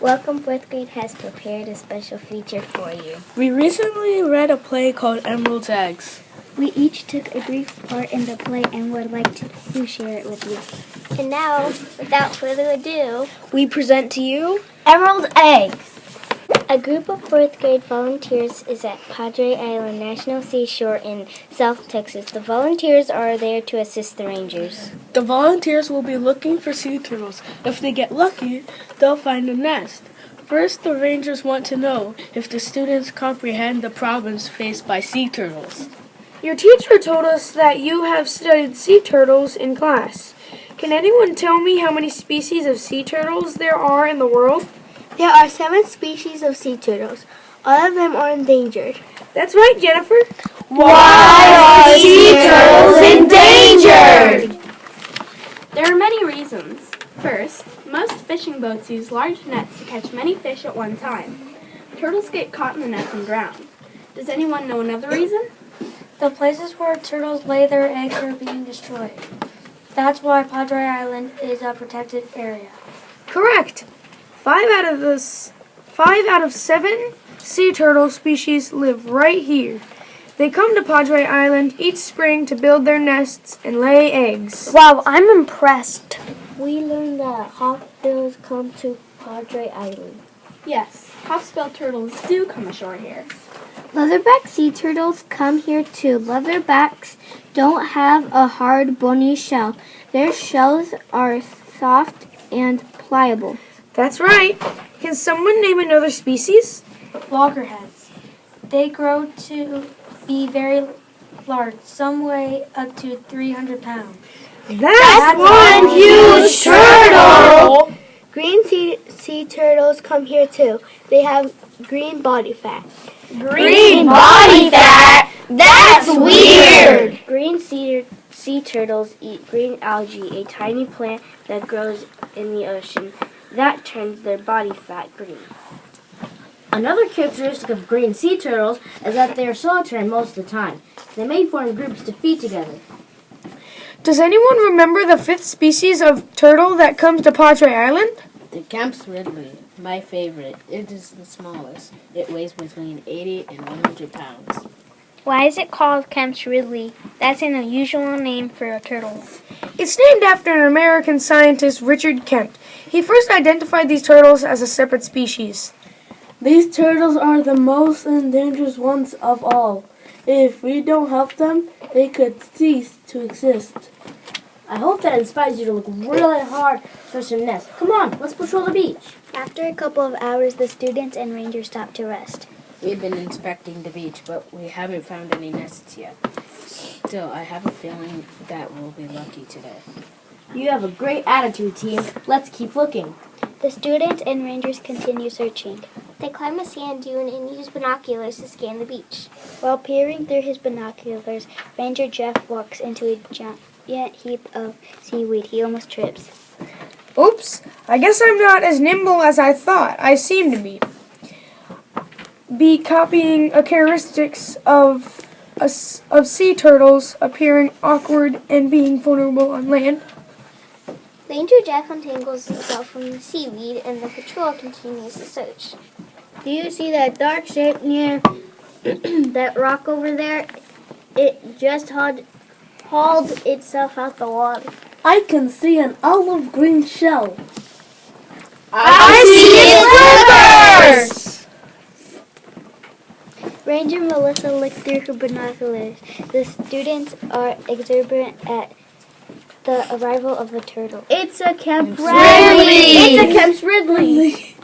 Welcome Fourth Grade has prepared a special feature for you. We recently read a play called Emerald's Eggs. We each took a brief part in the play and would like to share it with you. And now, without further ado, We present to you Emerald Eggs! A group of fourth grade volunteers is at Padre Island National Seashore in South Texas. The volunteers are there to assist the rangers. The volunteers will be looking for sea turtles. If they get lucky, they'll find a nest. First, the rangers want to know if the students comprehend the problems faced by sea turtles. Your teacher told us that you have studied sea turtles in class. Can anyone tell me how many species of sea turtles there are in the world? There are 7 species of sea turtles. All of them are endangered. That's right, Jennifer. Why are sea turtles endangered? There are many reasons. First, most fishing boats use large nets to catch many fish at one time. Turtles get caught in the nets and drown. Does anyone know another reason? The places where turtles lay their eggs are being destroyed. That's why Padre Island is a protected area. Correct. 5 out of 7 sea turtle species live right here. They come to Padre Island each spring to build their nests and lay eggs. Wow, I'm impressed. We learned that hawkbills come to Padre Island. Yes, hawksbill turtles do come ashore here. Leatherback sea turtles come here too. Leatherbacks don't have a hard, bony shell. Their shells are soft and pliable. That's right. Can someone name another species? Loggerheads. They grow to be very large. Some weigh up to 300 pounds. That's one huge turtle! Green sea turtles come here too. They have green body fat. Green body fat? That's weird! Green sea turtles eat green algae, a tiny plant that grows in the ocean. That turns their body fat green. Another characteristic of green sea turtles is that they are solitary most of the time. They may form groups to feed together. Does anyone remember the 5th species of turtle that comes to Padre Island? The Kemp's Ridley, my favorite. It is the smallest. It weighs between 80 and 100 pounds. Why is it called Kemp's Ridley? That's an unusual name for a turtle. It's named after an American scientist, Richard Kemp. He first identified these turtles as a separate species. These turtles are the most endangered ones of all. If we don't help them, they could cease to exist. I hope that inspires you to look really hard for some nests. Come on, let's patrol the beach. After a couple of hours, the students and rangers stopped to rest. We've been inspecting the beach, but we haven't found any nests yet. Still, I have a feeling that we'll be lucky today. You have a great attitude, team. Let's keep looking. The students and rangers continue searching. They climb a sand dune and use binoculars to scan the beach. While peering through his binoculars, Ranger Jeff walks into a giant heap of seaweed. He almost trips. Oops, I guess I'm not as nimble as I thought I seem to be copying a characteristics of sea turtles appearing awkward and being vulnerable on land. Ranger Jeff untangles himself from the seaweed and the patrol continues the search. Do you see that dark shape near that rock over there? It just hauled itself out the water. I can see an olive green shell. I see its flippers! Ranger Melissa looked through her binoculars. The students are exuberant at the arrival of a turtle. It's a Kemp's Ridley! It's a Kemp's Ridley!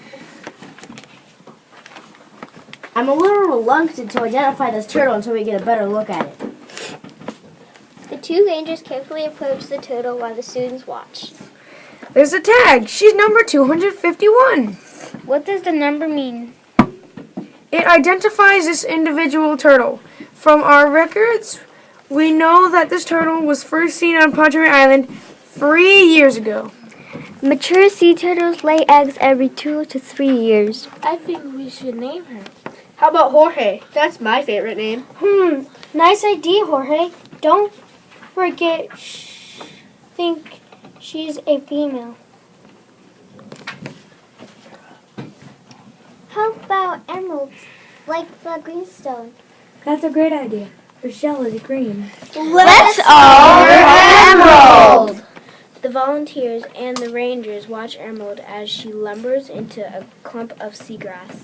I'm a little reluctant to identify this turtle until we get a better look at it. The 2 rangers carefully approach the turtle while the students watch. There's a tag. She's number 251. What does the number mean? It identifies this individual turtle. From our records, we know that this turtle was first seen on Padre Island 3 years ago. Mature sea turtles lay eggs every 2 to 3 years. I think we should name her. How about Jorge? That's my favorite name. Nice idea, Jorge. Don't forget, think she's a female. like the greenstone. That's a great idea. Her shell is green. Let's all Emerald! The volunteers and the rangers watch Emerald as she lumbers into a clump of seagrass.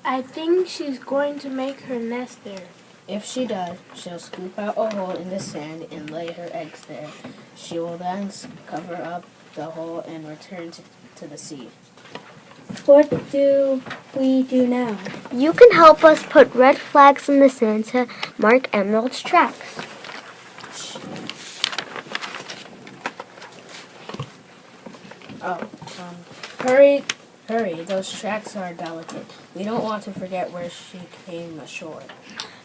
I think she's going to make her nest there. If she does, she'll scoop out a hole in the sand and lay her eggs there. She will then cover up the hole and return to the sea. What do we do now? You can help us put red flags in the sand to mark Emerald's tracks. Hurry, those tracks are delicate. We don't want to forget where she came ashore.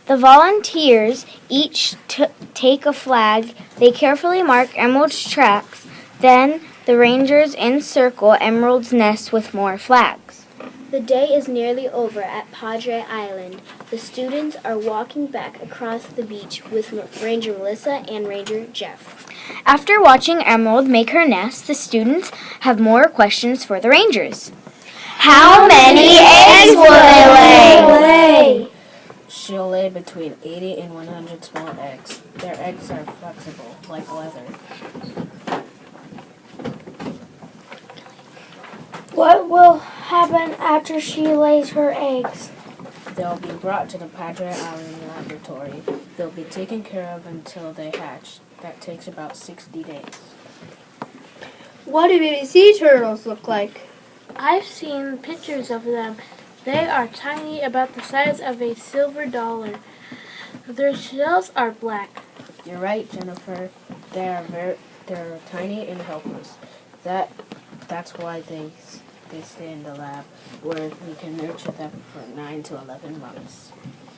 The volunteers each take a flag. They carefully mark Emerald's tracks. Then the rangers encircle Emerald's nest with more flags. The day is nearly over at Padre Island. The students are walking back across the beach with Ranger Melissa and Ranger Jeff. After watching Emerald make her nest, the students have more questions for the rangers. How many eggs will they lay? She'll lay between 80 and 100 small eggs. Their eggs are flexible, like leather. What will happen after she lays her eggs? They'll be brought to the Padre Island laboratory. They'll be taken care of until they hatch. That takes about 60 days. What do baby sea turtles look like? I've seen pictures of them. They are tiny, about the size of a silver dollar. Their shells are black. You're right, Jennifer. They're tiny and helpless. That's why they stay in the lab, where we can nurture them for 9 to 11 months.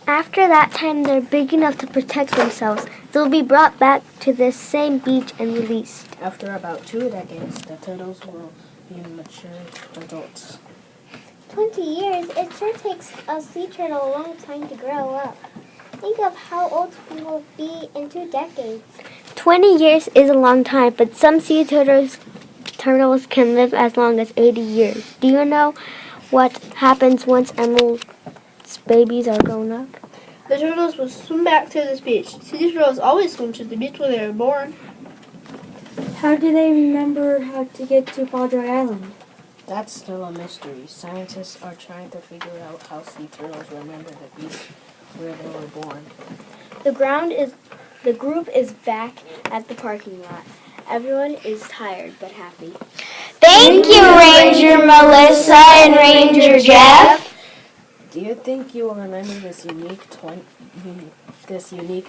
After that time, they're big enough to protect themselves. They'll be brought back to this same beach and released. After about 2 decades, the turtles will be mature adults. 20 years? It sure takes a sea turtle a long time to grow up. Think of how old we will be in 2 decades. 20 years is a long time, but some sea turtles can live as long as 80 years. Do you know what happens once Emerald's babies are grown up? The turtles will swim back to this beach. Sea turtles always swim to the beach where they were born. How do they remember how to get to Padre Island? That's still a mystery. Scientists are trying to figure out how sea turtles remember the beach where they were born. The group is back at the parking lot. Everyone is tired but happy. Thank you, Ranger Melissa and Ranger Jeff. Do you think you will remember this unique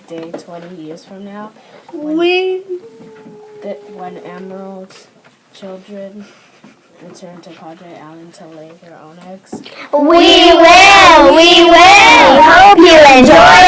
day 20 years from now? When Emerald's children return to Padre Island to lay their own eggs? We will. Hope you enjoy